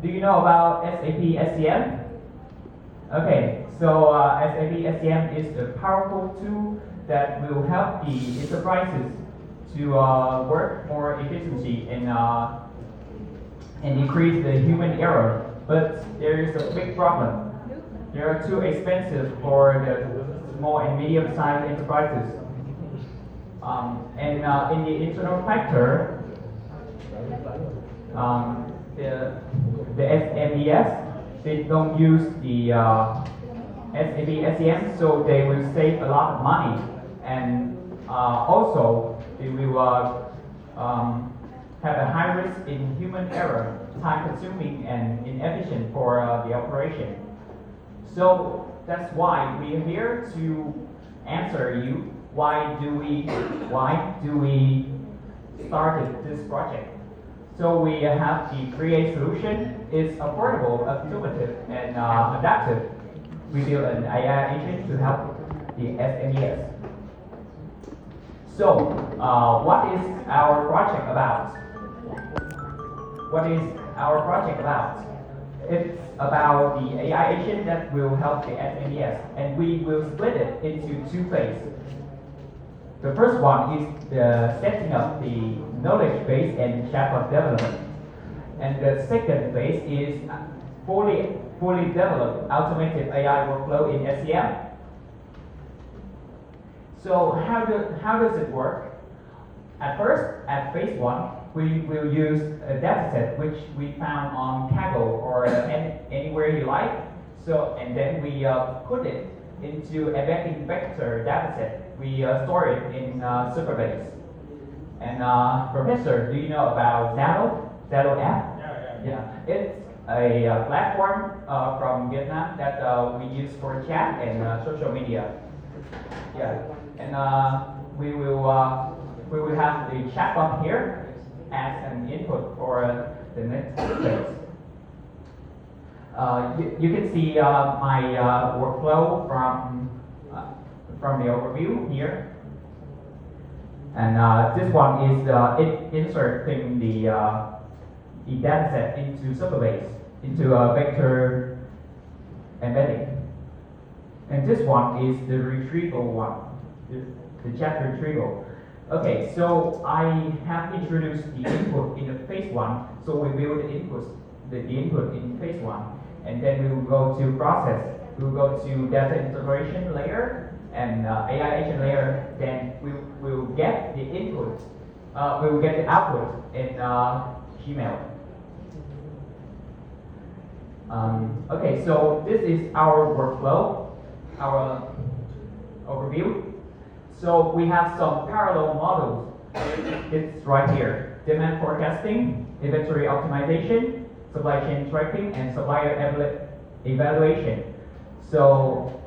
Do you know about SAP SCM? Okay, so SAP SCM is a powerful tool that will help the enterprises to work more efficiently and decrease the human error. But there is a big problem. They are too expensive for the small and medium-sized enterprises. And in the internal factor, the SMEs, they don't use the SAP SEM, so they will save a lot of money, and also they will have a high risk in human error, time consuming and inefficient for the operation. So that's why we are here to answer you. Why do we started this project? So we have the create solution. It's affordable, intuitive, and adaptive. We build an AI agent to help the SMEs. So what is our project about? What is our project about? It's about the AI agent that will help the SMEs, and we will split it into two phases. The first one is the setting up the knowledge base and chatbot development. And the second phase is fully developed automated AI workflow in SEM. So how does it work? At first, at phase one, we will use a dataset which we found on Kaggle or anywhere you like. So and then we put it into embedding vector dataset. We store it in Superbase. And Professor, do you know about Zalo app? Yeah. It's a platform from Vietnam that we use for chat and social media. Yeah. And we will have the chatbot here as an input for the next phase. You can see my workflow from the overview here. And this one is inserting the dataset into Superbase, into a vector embedding. And this one is the retrieval one, the chat retrieval. Okay, so I have introduced the input in the phase one, so we build the input in phase one. And then we will go to process. We will go to data integration layer and AI agent layer. Then we will get the input. We will get the output in Gmail. Okay, so this is our workflow, our overview. So we have some parallel models. It's right here: demand forecasting, inventory optimization, supply chain tracking, and supplier evaluation. So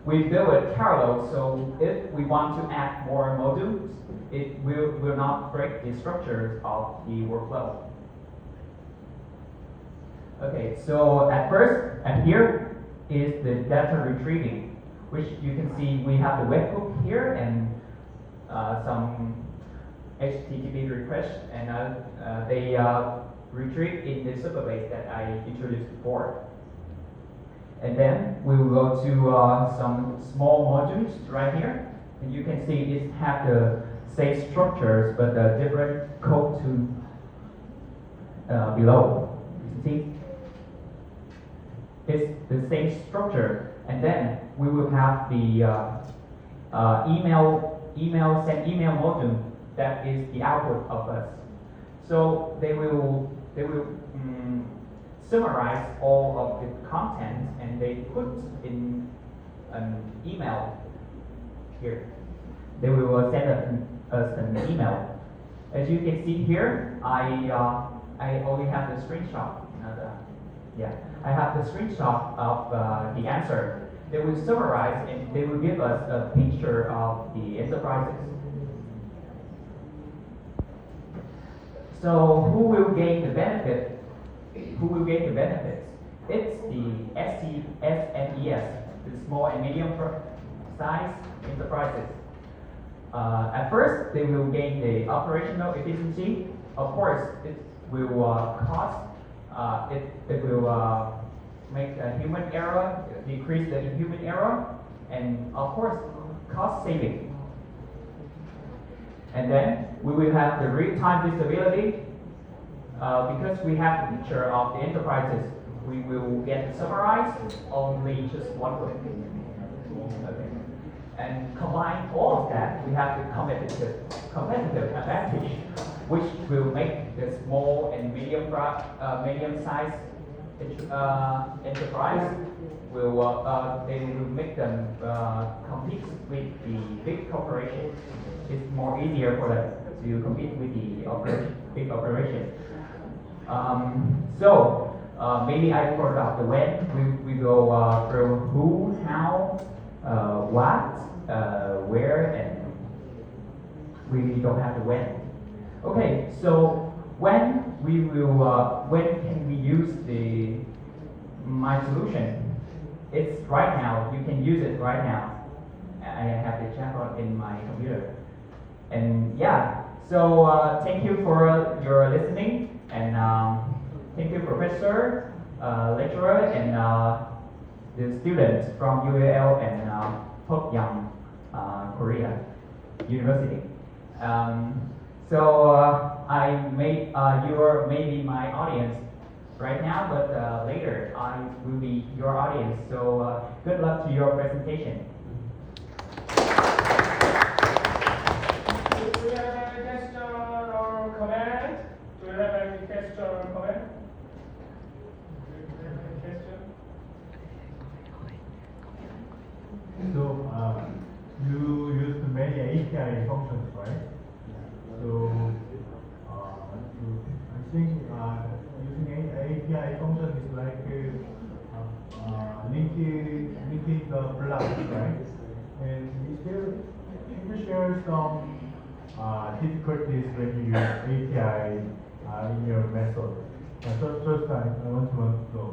we build it parallel, so if we want to add more modules, it will not break the structure of the workflow. Okay, so at here is the data retrieving, which you can see we have the webhook here and some HTTP requests, and they retrieve in the Superbase that I introduced before. And then we will go to some small modules right here, and you can see it have the same structures but the different code to below. You see, it's the same structure, and then we will have the send email module that is the output of us. So they will summarize all of the content and they put in an email here. They will send us an email. As you can see here, I only have the screenshot. I have the screenshot of the answer. They will summarize and they will give us a picture of the enterprises. So who will gain the benefit? Who will gain the benefits? It's the SMEs, the small and medium size enterprises. At first, they will gain the operational efficiency. Of course, it will cost it will make a human error, decrease the human error, and of course, cost saving. And then we will have the real-time visibility. Because we have the picture of the enterprises, we will get summarized only just one click. Okay. And combine all of that, we have the competitive advantage, which will make the small and medium-sized enterprise they will make them compete with the big corporation. It's more easier for them to compete with the big operation. Maybe I forgot the when. We go through who, how, what, where, and we don't have the when. Okay, so when can we use the my solution? It's right now. You can use it right now. I have the chatbot in my computer. And yeah, so thank you for your listening, and thank you, professor, lecturer, and the students from UAL and Giọng, Korea University. You may be my audience right now, but later I will be your audience. So good luck to your presentation. Do you have any question or comment? Do you have any question or comment? Do you have any question? So you used many API functions, right? So I think using API function is like linking the blocks, right? And can you share some difficulties when you use API in your method? First time, I want to know.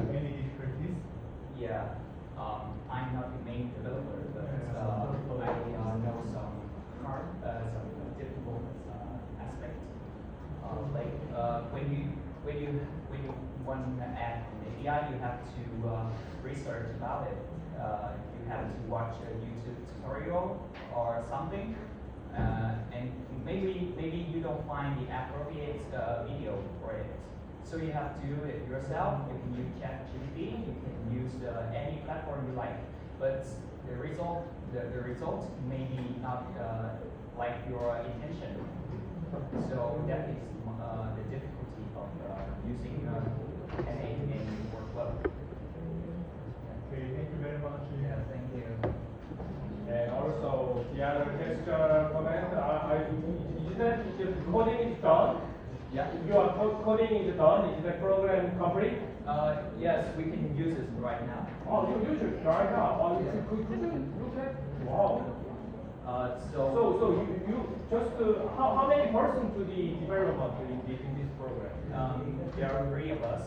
Any difficulties? Yeah, I'm not the main developer, but I know some difficult aspects. When you want to add an API, you have to research about it. You have to watch a YouTube tutorial or something, and maybe you don't find the appropriate video for it. So you have to do it yourself. You can use ChatGPT. You can use any platform you like, but the result may be not like your intention. So that is the difficulty of using an API workflow. Okay, thank you very much. Yeah, thank you. And also, the other question comment, is that the coding is done? Yeah. Your coding is done? Is the program complete? Yes, we can use it right now. Oh, you use it right now. Could you look at? Wow. So you just how many persons to the development in this program? There are three of us,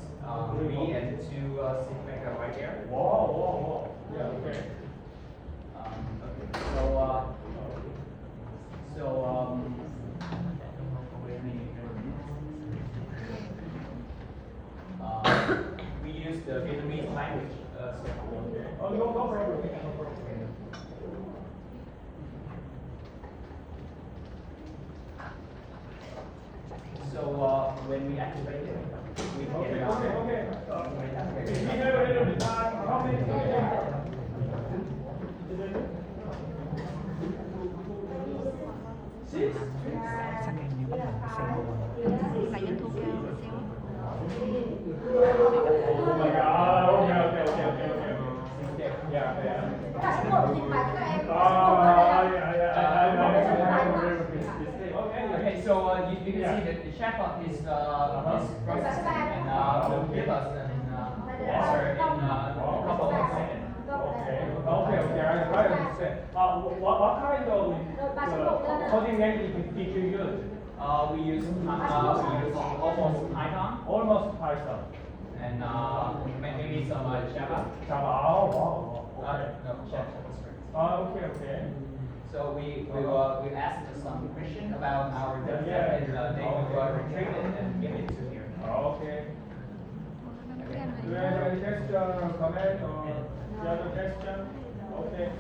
me and two Sigmaker right there. Wow. Yeah. Okay. We use the Vietnamese language. Oh, no problem. So when we activate it, we can get it out. Okay. We have a little bit time. How many? Six? Chắc em nếu mà xem là doanh thu cao Oh my God. Okay. Yeah. Okay, so you can see that the chatbot is processing and will give us an answer in a couple of seconds. Okay. I understand. What kind of coding language did you use? We use almost Python Almost Python. and maybe some Java. Java. Oh, wow. Okay. No, JavaScript. Okay. So we asked some question about our data set and they will retrieve it and give it to here. Okay. Do you have any question or comment or do you have a question? Okay.